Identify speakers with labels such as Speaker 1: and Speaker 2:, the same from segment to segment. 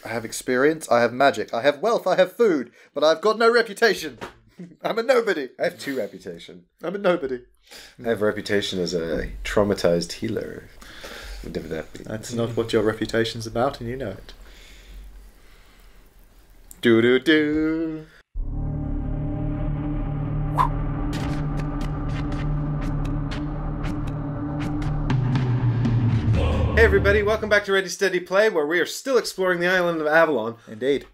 Speaker 1: I have experience. I have magic. I have wealth. I have food. But I've got no reputation. I'm a nobody.
Speaker 2: I have 2 reputation.
Speaker 1: I'm a nobody.
Speaker 2: I have a reputation as a traumatized healer. Whatever that means.
Speaker 1: That's not what your reputation's about, and you know it. Do-do-do.
Speaker 2: Hey everybody, welcome back to Ready Steady Play, where we are still exploring the island of Avalon.
Speaker 1: Indeed.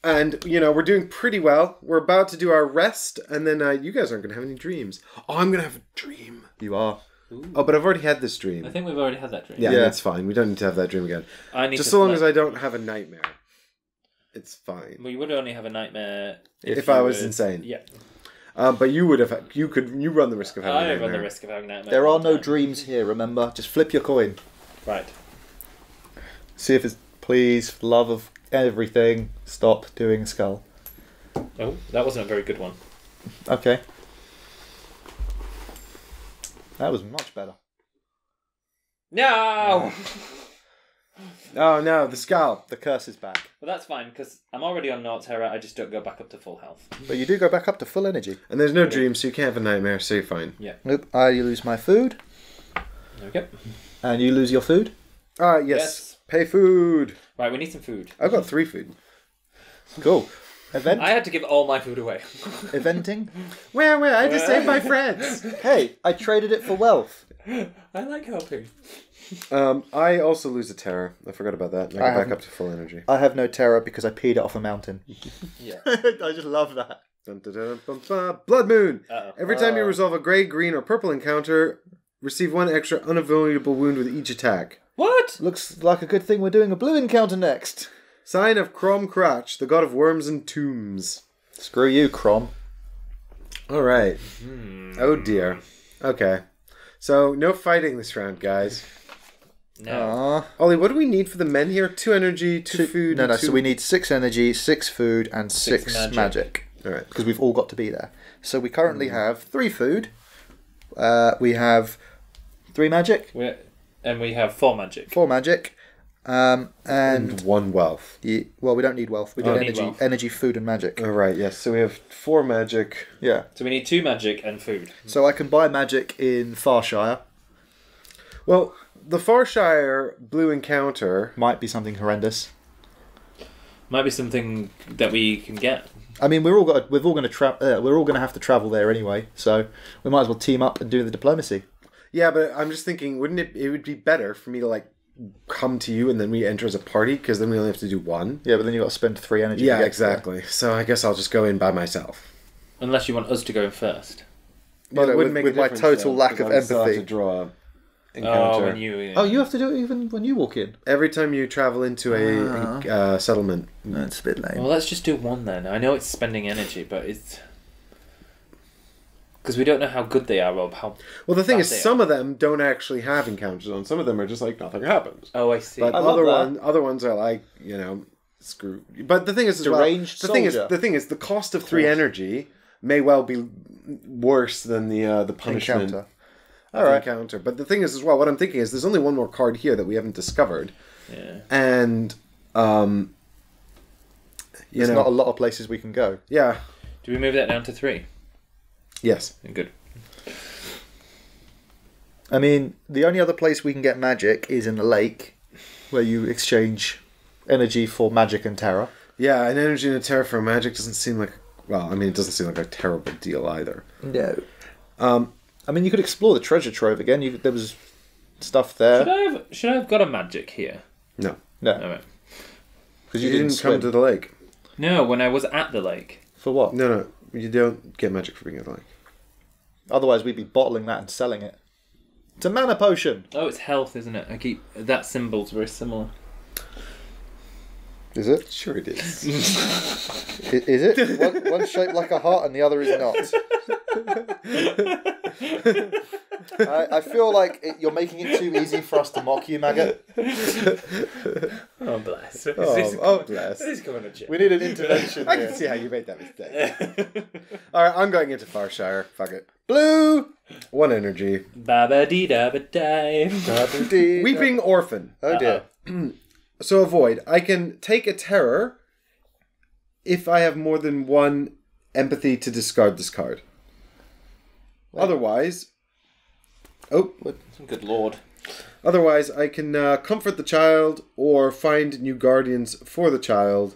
Speaker 2: And, you know, we're doing pretty well. We're about to do our rest, and then you guys aren't going to have any dreams. Oh, I'm going to have a dream.
Speaker 1: You are.
Speaker 3: Ooh.
Speaker 2: Oh, but I've already had this dream.
Speaker 3: I think we've already had that dream.
Speaker 2: Yeah, that's fine. We don't need to have that dream again. Just so long as I don't have a nightmare. It's fine.
Speaker 3: Well, you would only have a nightmare
Speaker 2: if I was insane.
Speaker 3: Yeah.
Speaker 2: But you would have. You run the risk of having a
Speaker 3: I
Speaker 2: nightmare.
Speaker 3: run the risk of having a nightmare.
Speaker 1: There are no dreams here, remember? Just flip your coin.
Speaker 3: Right.
Speaker 1: See if it's please, love of everything, stop doing skull.
Speaker 3: Oh, that wasn't a very good one.
Speaker 1: Okay. That was much better.
Speaker 3: No!
Speaker 2: Oh no, the skull.
Speaker 1: The curse is back.
Speaker 3: Well, that's fine, because I'm already on no terror, I just don't go back up to full health.
Speaker 1: But you do go back up to full energy.
Speaker 2: And there's no dream, so you can't have a nightmare, so you're fine.
Speaker 3: Yeah.
Speaker 1: Nope, I lose my food.
Speaker 3: Okay.
Speaker 1: And you lose your food?
Speaker 2: Yes. Pay food.
Speaker 3: Right, we need some food.
Speaker 2: I've got 3 food.
Speaker 1: Cool. Event?
Speaker 3: I had to give all my food away.
Speaker 1: Eventing?
Speaker 2: Where? I just saved my friends.
Speaker 1: Hey, I traded it for wealth.
Speaker 3: I like helping.
Speaker 2: I also lose a terror. I forgot about that. I go back up to full energy.
Speaker 1: I have no terror because I peed it off a mountain.
Speaker 3: Yeah.
Speaker 1: I just love that.
Speaker 2: Dun, dun, dun, bum, bum. Blood moon.
Speaker 3: Uh-oh.
Speaker 2: Every time you resolve a grey, green, or purple encounter, receive 1 extra unavoidable wound with each attack.
Speaker 3: What?
Speaker 1: Looks like a good thing we're doing a blue encounter next.
Speaker 2: Sign of Crom Crotch, the god of worms and tombs.
Speaker 1: Screw you, Crom.
Speaker 2: Alright. Oh dear. Okay. So, no fighting this round, guys.
Speaker 3: No.
Speaker 1: Aww.
Speaker 2: Ollie, what do we need for the men here? 2 energy, 2 food,
Speaker 1: No,
Speaker 2: and 2...
Speaker 1: so we need 6 energy, 6 food, and 6 magic.
Speaker 2: Alright.
Speaker 1: Because we've all got to be there. So we currently have 3 food. We have 3 magic.
Speaker 3: And we have 4 magic.
Speaker 1: 4 magic. And
Speaker 2: 1 wealth.
Speaker 1: well, we don't need wealth. We
Speaker 3: Oh,
Speaker 1: need
Speaker 3: wealth.
Speaker 1: energy, food, and magic.
Speaker 2: Alright, yes. So we have 4 magic.
Speaker 1: Yeah.
Speaker 3: So we need 2 magic and food.
Speaker 1: So I can buy magic in Far Shire.
Speaker 2: Well, the Far Shire blue encounter...
Speaker 1: Might be something horrendous.
Speaker 3: Might be something that we can get.
Speaker 1: I mean, we're all going to have to travel there anyway, so we might as well team up and do the diplomacy.
Speaker 2: Yeah, but I'm just thinking, wouldn't it would be better for me to, like, come to you and then we enter as a party, because then we only have to do 1.
Speaker 1: Yeah, but then you've got to spend 3 energy.
Speaker 2: Yeah,
Speaker 1: to get
Speaker 2: exactly. So I guess I'll just go in by myself.
Speaker 3: Unless you want us to go in first.
Speaker 2: Well,
Speaker 1: Yeah,
Speaker 2: it wouldn't make
Speaker 1: with
Speaker 2: a
Speaker 1: my
Speaker 2: difference,
Speaker 1: total
Speaker 2: though,
Speaker 1: lack
Speaker 2: 'cause
Speaker 1: of
Speaker 2: I would still have
Speaker 1: empathy.
Speaker 2: to draw encounter.
Speaker 3: Oh, when you...
Speaker 1: Oh, you have to do it even when you walk in.
Speaker 2: Every time you travel into a settlement.
Speaker 1: That's a bit lame.
Speaker 3: Well, let's just do 1 then. I know it's spending energy, but it's... Because we don't know how good they are, Rob.
Speaker 2: Well, the thing
Speaker 3: bad
Speaker 2: is,
Speaker 3: they
Speaker 2: some of them don't actually have encounters on. Some of them are just like, nothing happens.
Speaker 3: Oh, I see.
Speaker 2: But
Speaker 1: I love
Speaker 2: other ones are like, you know, screw. But the thing is,
Speaker 1: Deranged
Speaker 2: the
Speaker 1: soldier.
Speaker 2: thing is, the cost of 3 energy may well be worse than the punishment
Speaker 1: Encounter.
Speaker 2: of the encounter. But the thing is, as well, what I'm thinking is, there's only 1 more card here that we haven't discovered,
Speaker 3: Yeah.
Speaker 2: and
Speaker 1: There's not a lot of places we can go.
Speaker 2: yeah,
Speaker 3: Do we move that down to 3?
Speaker 2: yes.
Speaker 3: Good.
Speaker 1: I mean, the only other place we can get magic is in the lake, where you exchange energy for magic and terror.
Speaker 2: Yeah, an energy and a terror for magic doesn't seem like... Well, I mean, it doesn't seem like a terrible deal either.
Speaker 1: No. I mean, you could explore the treasure trove again. There was stuff there.
Speaker 3: Should I have got a magic here?
Speaker 2: No.
Speaker 1: No,
Speaker 3: Alright.
Speaker 1: because
Speaker 2: You didn't come to the lake.
Speaker 3: No, when I was at the lake.
Speaker 1: For what?
Speaker 2: No. You don't get magic for being at the lake.
Speaker 1: Otherwise, we'd be bottling that and selling it. It's a mana potion.
Speaker 3: Oh, it's health, isn't it? That symbol's very similar.
Speaker 1: Is it?
Speaker 2: Sure it is.
Speaker 1: Is it? One's shaped like a heart and the other is not. I feel like you're making it too easy for us to mock you, maggot.
Speaker 3: Oh, bless.
Speaker 2: Bless.
Speaker 3: This is coming to
Speaker 1: We need an intervention
Speaker 2: I
Speaker 1: here.
Speaker 2: can see how you made that mistake. Alright, I'm going into Far Shire. Fuck it.
Speaker 1: Blue!
Speaker 2: 1 energy.
Speaker 3: Ba-ba-dee-da-ba-die.
Speaker 2: Weeping Orphan.
Speaker 1: Oh dear.
Speaker 2: So avoid. I can take a terror if I have more than one empathy to discard this card.
Speaker 1: Wait.
Speaker 2: Otherwise... Oh, what?
Speaker 3: Good lord.
Speaker 2: Otherwise, I can comfort the child or find new guardians for the child.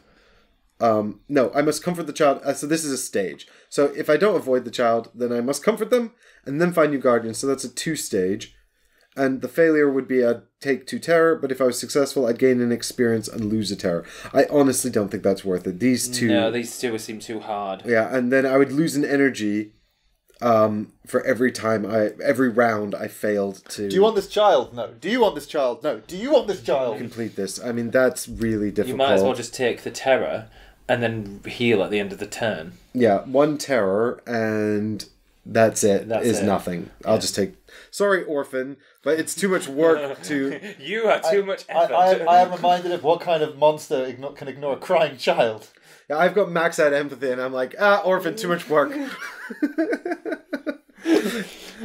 Speaker 2: No, I must comfort the child. So this is a stage. So if I don't avoid the child, then I must comfort them and then find new guardians. So that's a 2-stage. And the failure would be I'd take 2 terror, but if I was successful, I'd gain an experience and lose a terror. I honestly don't think that's worth it. These two...
Speaker 3: No, these two seem too hard.
Speaker 2: Yeah, and then I would lose an energy for every round I failed to...
Speaker 1: Do you want this child? No. Do you want this child? No. Do you want this child?
Speaker 2: complete this? I mean, that's really difficult.
Speaker 3: You might as well just take the terror and then heal at the end of the turn.
Speaker 2: Yeah, 1 terror, and that's it.
Speaker 3: That's
Speaker 2: is
Speaker 3: it.
Speaker 2: nothing. I'll just take... Sorry, Orphan, but it's too much work to...
Speaker 3: You are too much effort.
Speaker 1: I am reminded of what kind of monster can ignore a crying child.
Speaker 2: Yeah, I've got max out empathy, and I'm like, Orphan, too much work.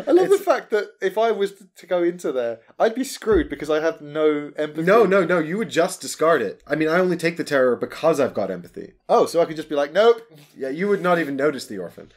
Speaker 1: I love the fact that if I was to go into there, I'd be screwed because I have no empathy.
Speaker 2: No, you would just discard it. I mean, I only take the terror because I've got empathy.
Speaker 1: Oh, so I could just be like, nope.
Speaker 2: Yeah, you would not even notice the Orphan.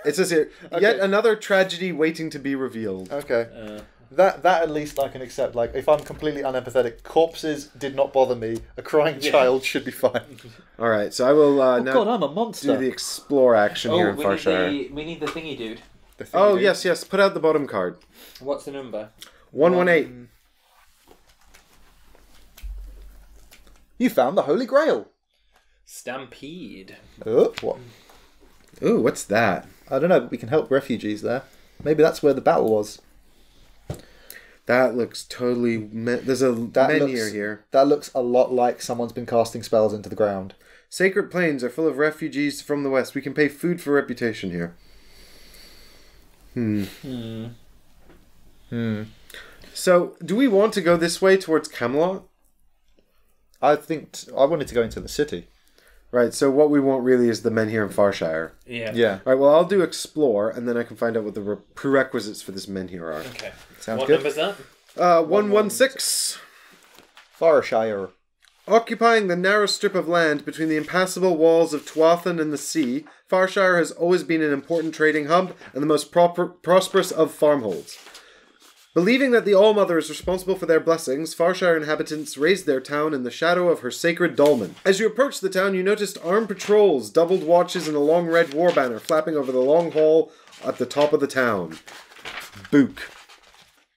Speaker 2: It says here,
Speaker 1: Okay.
Speaker 2: yet another tragedy waiting to be revealed.
Speaker 1: Okay. That at least I can accept. Like, if I'm completely unempathetic, corpses did not bother me. A crying child should be fine.
Speaker 2: All right, so I will now
Speaker 1: God, I'm a monster.
Speaker 2: do the explore action here in Far Shire.
Speaker 3: We need the thingy dude.
Speaker 1: The thing
Speaker 2: Oh,
Speaker 1: you do.
Speaker 2: yes, put out the bottom card.
Speaker 3: What's the number?
Speaker 2: 118.
Speaker 1: You found the Holy Grail.
Speaker 3: Stampede.
Speaker 1: Oh, what?
Speaker 2: Ooh, what's that?
Speaker 1: I don't know, but we can help refugees there. Maybe that's where the battle was.
Speaker 2: That looks totally... There's a menhir here.
Speaker 1: That looks a lot like someone's been casting spells into the ground.
Speaker 2: Sacred plains are full of refugees from the west. We can pay food for reputation here. So, do we want to go this way towards Camelot?
Speaker 1: I think I wanted to go into the city.
Speaker 2: Right, so what we want really is the menhir in Far Shire.
Speaker 3: Yeah.
Speaker 1: Yeah.
Speaker 2: Right, well, I'll do explore, and then I can find out what the prerequisites for this menhir are.
Speaker 3: Okay.
Speaker 1: Sounds
Speaker 3: What
Speaker 1: good.
Speaker 3: number's that?
Speaker 2: 116.
Speaker 1: Far Shire.
Speaker 2: Occupying the narrow strip of land between the impassable walls of Tuathan and the sea, Far Shire has always been an important trading hub and the most prosperous of farmholds. Believing that the All-Mother is responsible for their blessings, Far Shire inhabitants raised their town in the shadow of her sacred dolmen. As you approach the town, you noticed armed patrols, doubled watches, and a long red war banner flapping over the long hall at the top of the town. Book.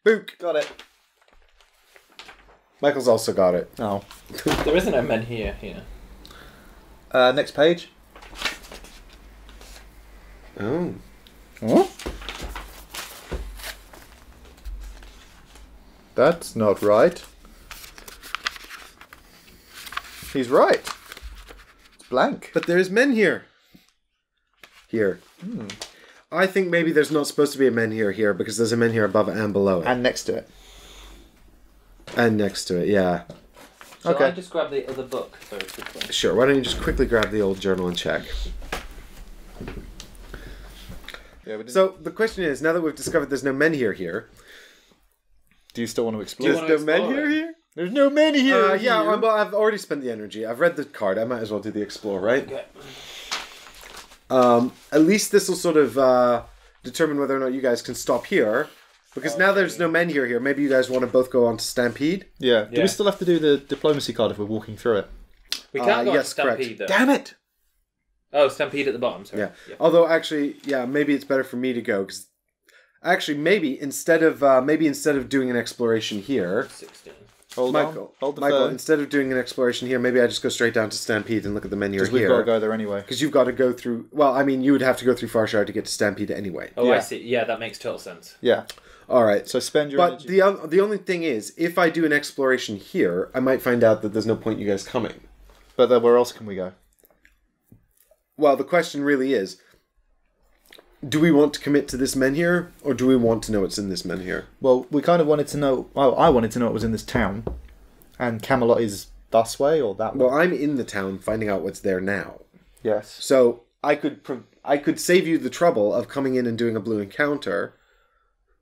Speaker 2: Book.
Speaker 1: Got it.
Speaker 2: Michael's also got it.
Speaker 1: Oh.
Speaker 3: There isn't a menhir here.
Speaker 1: Next page.
Speaker 2: Oh.
Speaker 1: Huh? That's not right. He's right. It's blank.
Speaker 2: But there's men here. Here. I think maybe there's not supposed to be a menhir here because there's a menhir above it and below it.
Speaker 1: And next to it.
Speaker 2: And next to it, yeah.
Speaker 3: Shall
Speaker 1: Okay.
Speaker 3: I just grab the other book very quickly?
Speaker 2: Sure, why don't you just quickly grab the old journal and check.
Speaker 1: Yeah, we
Speaker 2: So, the question is, now that we've discovered there's no menhir here...
Speaker 1: do you still want to explore?
Speaker 3: you
Speaker 2: There's
Speaker 3: want to
Speaker 2: no
Speaker 3: explore
Speaker 2: menhir
Speaker 3: it?
Speaker 2: here?
Speaker 1: There's no men here.
Speaker 2: Yeah, well, I've already spent the energy. I've read the card. I might as well do the explore, right?
Speaker 3: Okay.
Speaker 2: At least this will sort of determine whether or not you guys can stop here. Because now there's no menhir here. Maybe you guys want to both go on to Stampede?
Speaker 1: Yeah. Do
Speaker 3: Yeah.
Speaker 1: we still have to do the diplomacy card if we're walking through it?
Speaker 3: We can't go
Speaker 2: yes,
Speaker 3: on
Speaker 2: correct.
Speaker 3: Stampede, though.
Speaker 1: Damn it!
Speaker 3: Oh, Stampede at the bottom, sorry.
Speaker 2: Yeah. Although, actually, yeah, maybe it's better for me to go. Cause actually, maybe instead of doing an exploration here...
Speaker 3: 16.
Speaker 1: Hold
Speaker 2: Michael,
Speaker 1: on. Hold the
Speaker 2: Michael,
Speaker 1: phone.
Speaker 2: instead of doing an exploration here, maybe I just go straight down to Stampede and look at the menhir
Speaker 1: Because we've got to
Speaker 2: here.
Speaker 1: go there anyway.
Speaker 2: Because you've got to go through... Well, I mean, you would have to go through Far Shire to get to Stampede anyway.
Speaker 3: Oh, I
Speaker 1: Yeah.
Speaker 3: see. Yeah, that makes total sense.
Speaker 1: Yeah.
Speaker 2: All right.
Speaker 1: So spend your
Speaker 2: But
Speaker 1: energy.
Speaker 2: the only thing is, if I do an exploration here, I might find out that there's no point you guys coming.
Speaker 1: But then where else can we go?
Speaker 2: Well, the question really is, do we want to commit to this menhir, or do we want to know what's in this menhir?
Speaker 1: Well, we kind of wanted to know... Well, I wanted to know what was in this town. And Camelot is thus way or that way?
Speaker 2: Well, I'm in the town finding out what's there now.
Speaker 1: Yes.
Speaker 2: So I could save you the trouble of coming in and doing a blue encounter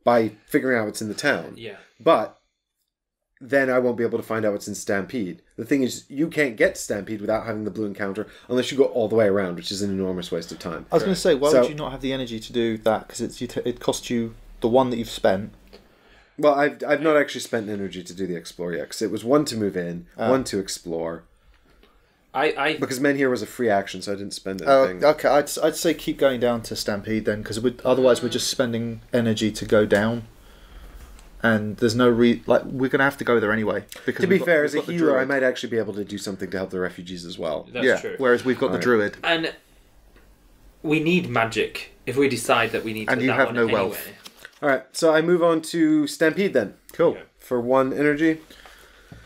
Speaker 2: by figuring out what's in the town.
Speaker 3: Yeah.
Speaker 2: But then I won't be able to find out what's in Stampede. The thing is, you can't get Stampede without having the blue encounter unless you go all the way around, which is an enormous waste of time.
Speaker 1: I was going to say, why would you not have the energy to do that? Because it costs you the one that you've spent.
Speaker 2: Well, I've not actually spent energy to do the explore yet, because it was one to move in, one to explore. Because menhir was a free action, so I didn't spend anything.
Speaker 1: Okay, I'd say keep going down to Stampede then, because otherwise we're just spending energy to go down. And there's no we're gonna have to go there anyway. Because
Speaker 2: to be fair, as a healer, I might actually be able to do something to help the refugees as well.
Speaker 3: That's true.
Speaker 1: Whereas we've got the druid,
Speaker 3: and we need magic if we decide that we need.
Speaker 1: And
Speaker 3: to
Speaker 1: you
Speaker 3: that
Speaker 1: have
Speaker 3: one
Speaker 1: no
Speaker 3: anyway.
Speaker 1: wealth.
Speaker 2: All right, so I move on to Stampede then.
Speaker 1: Cool.
Speaker 2: For 1 energy.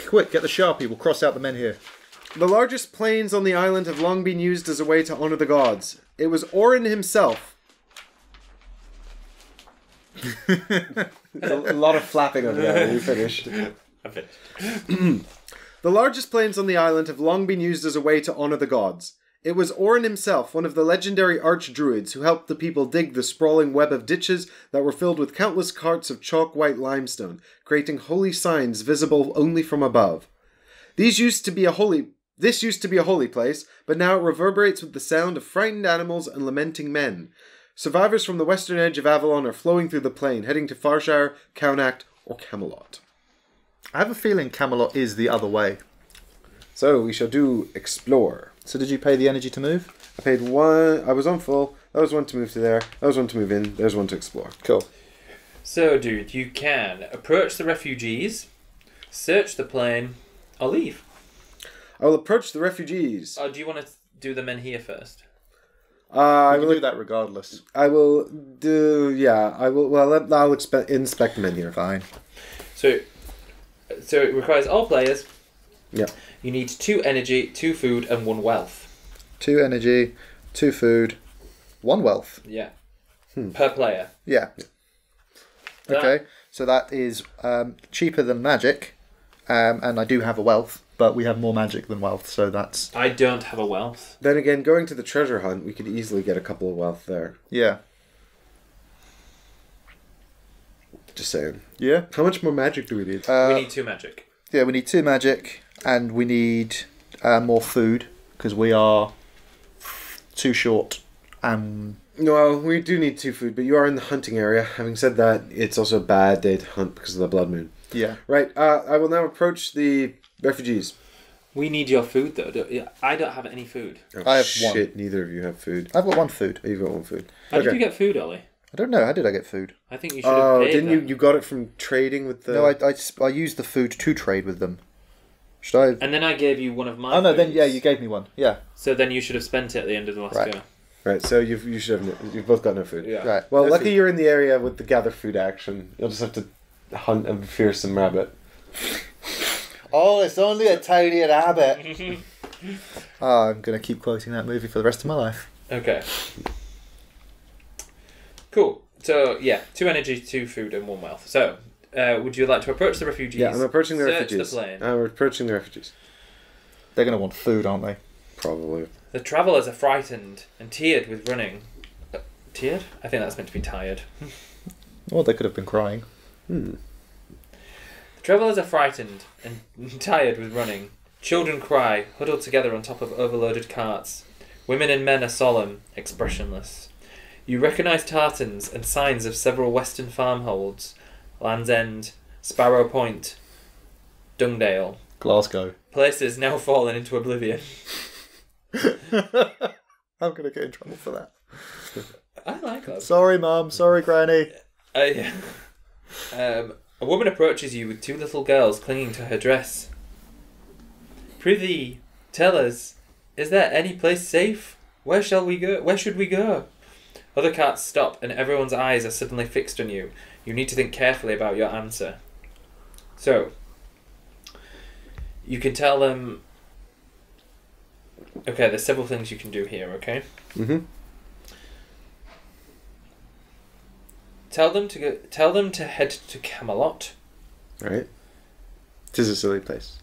Speaker 1: Quick, get the Sharpie. We'll cross out the menhir.
Speaker 2: The largest plains on the island have long been used as a way to honor the gods. It was Orin himself. A lot of flapping over there. You finished.
Speaker 3: I'm finished.
Speaker 2: The largest plains on the island have long been used as a way to honor the gods. It was Orin himself, one of the legendary archdruids, who helped the people dig the sprawling web of ditches that were filled with countless carts of chalk-white limestone, creating holy signs visible only from above. This used to be a holy place, but now it reverberates with the sound of frightened animals and lamenting men. Survivors from the western edge of Avalon are flowing through the plain, heading to Far Shire, Connacht, or Camelot.
Speaker 1: I have a feeling Camelot is the other way.
Speaker 2: So we shall do explore.
Speaker 1: So did you pay the energy to move?
Speaker 2: I paid 1. I was on full. That was 1 to move to there. That was 1 to move in. There's 1 to explore.
Speaker 1: Cool.
Speaker 3: So, dude, you can approach the refugees, search the plain, or leave.
Speaker 2: I will approach the refugees.
Speaker 3: Oh, do you want to do the menhir first?
Speaker 2: I
Speaker 1: will
Speaker 2: will
Speaker 1: do that regardless.
Speaker 2: I will do. Yeah, I will. Well, I'll inspect men here.
Speaker 1: Fine.
Speaker 3: So it requires all players.
Speaker 2: Yeah.
Speaker 3: You need 2 energy, 2 food, and 1 wealth.
Speaker 1: 2 energy, 2 food, 1 wealth.
Speaker 3: Yeah. Per player.
Speaker 1: Yeah. Okay, so that is cheaper than magic, and I do have a wealth, but we have more magic than wealth, so that's...
Speaker 3: I don't have a wealth.
Speaker 2: Then again, going to the treasure hunt, we could easily get a couple of wealth there.
Speaker 1: Yeah.
Speaker 2: Just saying.
Speaker 1: Yeah?
Speaker 2: How much more magic do we need?
Speaker 3: We need 2 magic.
Speaker 1: Yeah, we need 2 magic, and we need more food, because we are too short.
Speaker 2: Well, we do need 2 food, but you are in the hunting area. Having said that, it's also a bad day to hunt because of the blood moon.
Speaker 1: Yeah.
Speaker 2: Right, I will now approach the refugees.
Speaker 3: We need your food, though. I don't have any food.
Speaker 2: Oh,
Speaker 1: I have
Speaker 2: shit,
Speaker 1: 1.
Speaker 2: neither of you have food.
Speaker 1: I've got 1 food.
Speaker 2: You've got 1 food.
Speaker 3: How did you get food, Ollie?
Speaker 1: I don't know. How did I get food?
Speaker 3: I think you should have paid
Speaker 2: didn't
Speaker 3: them.
Speaker 2: you got it from trading with the...
Speaker 1: No, I used the food to trade with them. Should I...
Speaker 3: And then I gave you one of my
Speaker 1: Oh, no, then,
Speaker 3: foods.
Speaker 1: yeah, you gave me 1. Yeah.
Speaker 3: So then you should have spent it at the end of the last
Speaker 1: Right.
Speaker 3: go.
Speaker 2: Right, so you should have... You've both got no food.
Speaker 3: Yeah.
Speaker 1: Right.
Speaker 2: Well,
Speaker 1: No
Speaker 2: lucky
Speaker 1: food.
Speaker 2: you're in the area with the gather food action. You'll just have to hunt a fearsome rabbit.
Speaker 1: Oh, it's only a tiny rabbit. I'm going to keep quoting that movie for the rest of my life.
Speaker 3: Okay. Cool. So, yeah, 2 energy, 2 food, and 1 wealth. So, would you like to approach the refugees?
Speaker 2: Yeah, I'm approaching the
Speaker 3: search
Speaker 2: refugees.
Speaker 3: the plain?
Speaker 2: I'm approaching the refugees.
Speaker 1: They're going to want food, aren't they?
Speaker 2: Probably.
Speaker 3: The travellers are frightened and teared with running. Teared? I think that's meant to be tired.
Speaker 1: Well, they could have been crying.
Speaker 3: The travellers are frightened and tired with running. Children cry, huddled together on top of overloaded carts. Women and men are solemn, expressionless. You recognise tartans and signs of several western farmholds. Land's End, Sparrow Point, Dungdale.
Speaker 1: Glasgow.
Speaker 3: Places now fallen into oblivion.
Speaker 1: I'm going to get in trouble for that.
Speaker 3: I like that.
Speaker 1: Sorry, Mum. Sorry, Granny.
Speaker 3: A woman approaches you with 2 little girls clinging to her dress. Prithee, tell us, is there any place safe? Where shall we go? Where should we go? Other carts stop and everyone's eyes are suddenly fixed on you. You need to think carefully about your answer. So, you can tell them... Okay, there's several things you can do here, okay?
Speaker 2: Mm-hmm.
Speaker 3: Tell them to head to Camelot.
Speaker 2: Right. It is a silly place.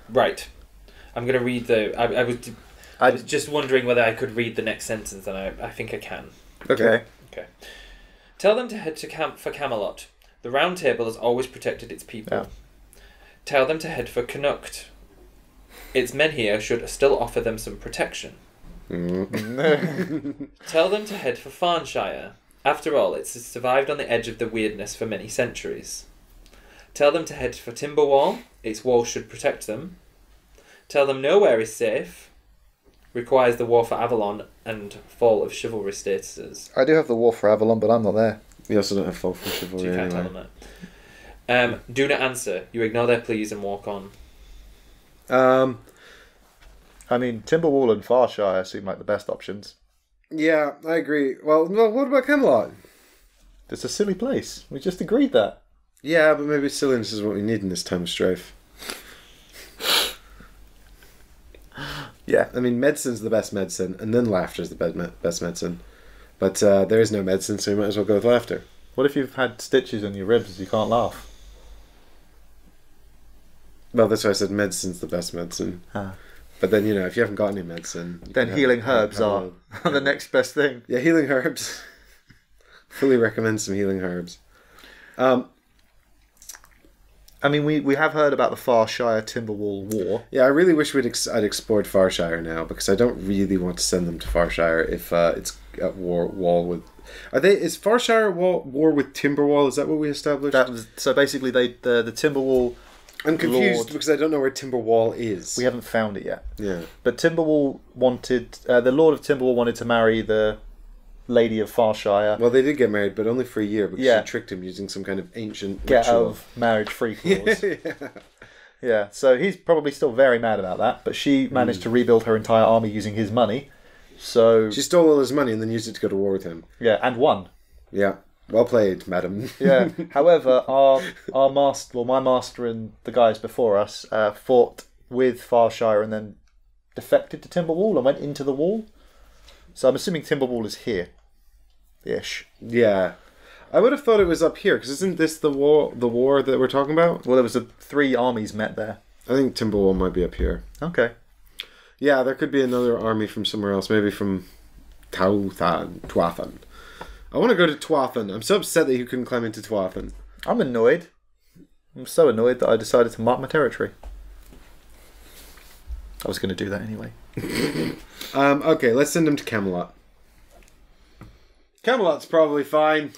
Speaker 3: Right. I'm going to read the... I was just wondering whether I could read the next sentence, and I think I can.
Speaker 1: Okay.
Speaker 3: Okay. Tell them to head to camp for Camelot. The Round Table has always protected its people.
Speaker 1: Yeah.
Speaker 3: Tell them to head for Canucht. Its menhir should still offer them some protection. Tell them to head for Far Shire. After all, it's survived on the edge of the weirdness for many centuries. Tell them to head for Timberwall. Its walls should protect them. Tell them nowhere is safe. Requires the war for Avalon and fall of chivalry statuses.
Speaker 1: I do have the war for Avalon, but I'm not there.
Speaker 2: You also don't have fall for
Speaker 3: So
Speaker 2: chivalry
Speaker 3: you can't
Speaker 2: anyway.
Speaker 3: tell them that. Do not answer. You ignore their pleas and walk on.
Speaker 1: I mean, Timberwall and Far Shire seem like the best options.
Speaker 2: Yeah, I agree. Well, no, what about Camelot?
Speaker 1: It's a silly place. We just agreed that.
Speaker 2: Yeah, but maybe silliness is what we need in this time of strife.
Speaker 1: Yeah.
Speaker 2: I mean, medicine's the best medicine, and then laughter's the best medicine. But there is no medicine, so you might as well go with laughter.
Speaker 1: What if you've had stitches in your ribs and you can't laugh?
Speaker 2: Well, that's why I said medicine's the best medicine.
Speaker 1: Ah.
Speaker 2: But then, if you haven't got any medicine... you
Speaker 1: Then
Speaker 2: can
Speaker 1: healing
Speaker 2: have
Speaker 1: herbs are the next best thing.
Speaker 2: Yeah, healing herbs. Fully recommend some healing herbs.
Speaker 1: I mean, we have heard about the Far Shire Timberwall War.
Speaker 2: Yeah, I really wish I'd explored Far Shire now, because I don't really want to send them to Far Shire if it's at wall with... Is Far Shire war with Timberwall? Is that what we established?
Speaker 1: So basically, the Timberwall...
Speaker 2: I'm confused
Speaker 1: Lord.
Speaker 2: because I don't know where Timberwall is.
Speaker 1: We haven't found it yet.
Speaker 2: Yeah.
Speaker 1: But Timberwall wanted... the Lord of Timberwall wanted to marry the Lady of Far Shire.
Speaker 2: Well, they did get married, but only for a year because
Speaker 1: Yeah.
Speaker 2: she tricked him using some kind of ancient
Speaker 1: Get out
Speaker 2: ritual.
Speaker 1: of marriage free clause.
Speaker 2: Yeah.
Speaker 1: Yeah, so he's probably still very mad about that, but she managed to rebuild her entire army using his money. So
Speaker 2: She stole all his money and then used it to go to war with him.
Speaker 1: yeah, and won.
Speaker 2: Yeah. Well played, madam.
Speaker 1: Yeah. However, our master, my master and the guys before us, fought with Far Shire and then defected to Timberwall and went into the wall. So I'm assuming Timberwall is here, ish.
Speaker 2: Yeah. I would have thought it was up here, because isn't this the war that we're talking about?
Speaker 1: Well, there was 3 armies met there.
Speaker 2: I think Timberwall might be up here.
Speaker 1: Okay.
Speaker 2: Yeah, there could be another army from somewhere else, maybe from Tuathan. I want to go to Tuathan. I'm so upset that you couldn't climb into Tuathan.
Speaker 1: I'm annoyed. I'm so annoyed that I decided to mark my territory. I was going to do that anyway.
Speaker 2: Okay, let's send him to Camelot. Camelot's probably fine.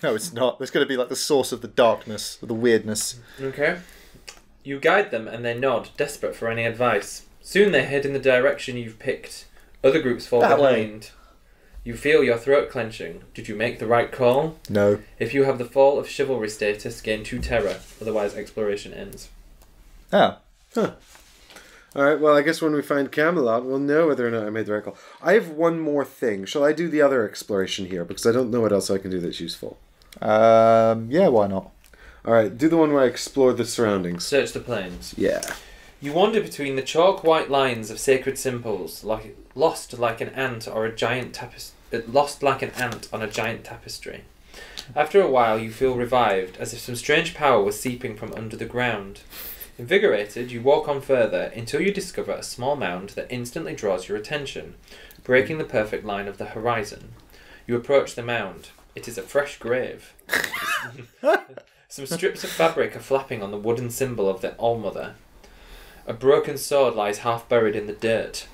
Speaker 1: No, it's not. There's going to be like the source of the darkness, of the weirdness.
Speaker 3: Okay. You guide them and they nod, desperate for any advice. Soon they head in the direction you've picked. Other groups fall
Speaker 1: That way.
Speaker 3: behind. You feel your throat clenching. Did you make the right call?
Speaker 1: No.
Speaker 3: If you have the fall of chivalry status, gain 2 terror. Otherwise, exploration ends.
Speaker 1: Ah.
Speaker 2: Huh. Alright, well, I guess when we find Camelot, we'll know whether or not I made the right call. I have one more thing. Shall I do the other exploration here? Because I don't know what else I can do that's useful.
Speaker 1: Yeah, why not?
Speaker 2: Alright, do the one where I explore the surroundings.
Speaker 3: Search the plains.
Speaker 2: Yeah.
Speaker 3: You wander between the chalk white lines of sacred symbols, lost like an ant on a giant tapestry. After a while, you feel revived, as if some strange power was seeping from under the ground. Invigorated, you walk on further until you discover a small mound that instantly draws your attention, breaking the perfect line of the horizon. You approach the mound. It is a fresh grave. Some strips of fabric are flapping on the wooden symbol of the Allmother. A broken sword lies half buried in the dirt.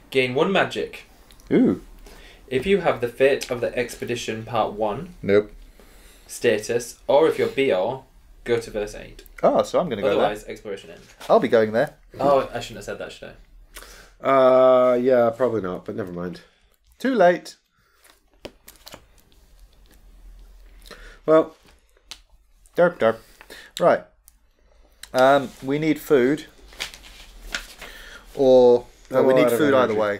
Speaker 3: Gain 1 magic.
Speaker 1: Ooh.
Speaker 3: If you have the Fate of the Expedition Part 1
Speaker 1: Nope.
Speaker 3: status, or if you're BR, go to verse 8.
Speaker 1: Oh, so I'm going to go
Speaker 3: Otherwise, exploration ends.
Speaker 1: there. I'll be going there.
Speaker 3: Oh, I shouldn't have said that, should I?
Speaker 2: Yeah, probably not, but never mind.
Speaker 1: Too late.
Speaker 2: Well,
Speaker 1: Derp, derp. Right. We need food. Or...
Speaker 2: I'm
Speaker 1: we
Speaker 2: all
Speaker 1: need
Speaker 2: out of
Speaker 1: food either
Speaker 2: energy.
Speaker 1: way.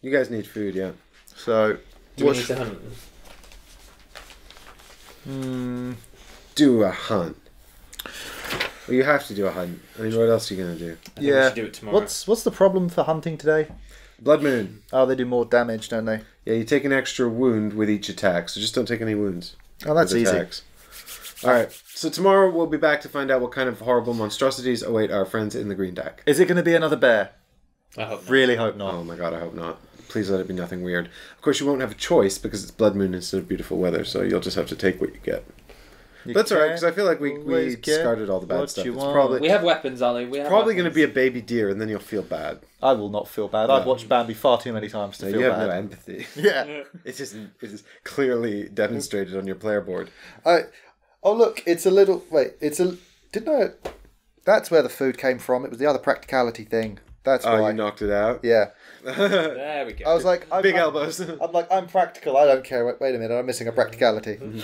Speaker 2: you guys need food, yeah.
Speaker 1: So...
Speaker 3: Do we need to hunt?
Speaker 2: Do a hunt. Well, you have to do a hunt. I mean, what else are you going to do?
Speaker 3: I think we
Speaker 1: Yeah.
Speaker 3: should do it tomorrow.
Speaker 1: What's the problem for hunting today?
Speaker 2: Blood Moon.
Speaker 1: Oh, they do more damage, don't they?
Speaker 2: Yeah, you take an extra wound with each attack, so just don't take any wounds.
Speaker 1: Oh, that's
Speaker 2: with
Speaker 1: easy.
Speaker 2: attacks. Alright, so tomorrow we'll be back to find out what kind of horrible monstrosities await our friends in the green deck.
Speaker 1: Is it going to be another bear?
Speaker 3: I hope not.
Speaker 1: Really hope not.
Speaker 2: Oh my god, I hope not. please let it be nothing weird. Of course, you won't have a choice because it's blood moon instead of beautiful weather, so you'll just have to take what you get. That's alright, because I feel like we discarded all the bad stuff. It's probably
Speaker 3: we have weapons, Ollie. We have
Speaker 2: probably going to be a baby deer, and then you'll feel bad.
Speaker 1: I will not feel bad. I've watched Bambi far too many times to feel bad.
Speaker 2: You have no empathy.
Speaker 1: Yeah.
Speaker 2: It is clearly demonstrated on your player board.
Speaker 1: Oh look, it's a little. Wait, didn't I? That's where the food came from. It was the other practicality thing. That's why.
Speaker 2: Oh, you knocked it out?
Speaker 1: Yeah.
Speaker 3: There we go.
Speaker 1: I was like,
Speaker 2: Big elbows.
Speaker 1: I'm like, I'm practical. I don't care. Wait a minute, I'm missing a practicality.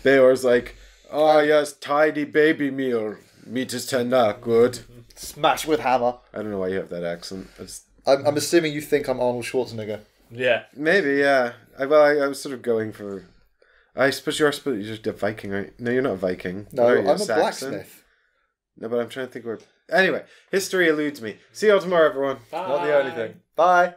Speaker 2: Beor's like, oh yes, tidy baby meal. Meat is tender, good.
Speaker 1: Smash with hammer.
Speaker 2: I don't know why you have that accent.
Speaker 1: I'm assuming you think I'm Arnold Schwarzenegger.
Speaker 3: Yeah.
Speaker 2: Maybe, yeah. I was sort of going for... I suppose you're just a Viking, right? No, you're not a Viking.
Speaker 1: No,
Speaker 2: You're
Speaker 1: I'm a
Speaker 2: Saxon.
Speaker 1: blacksmith.
Speaker 2: No, but I'm trying to think where... Anyway, history eludes me. See you all tomorrow, everyone.
Speaker 3: Bye.
Speaker 1: Not the only thing. Bye.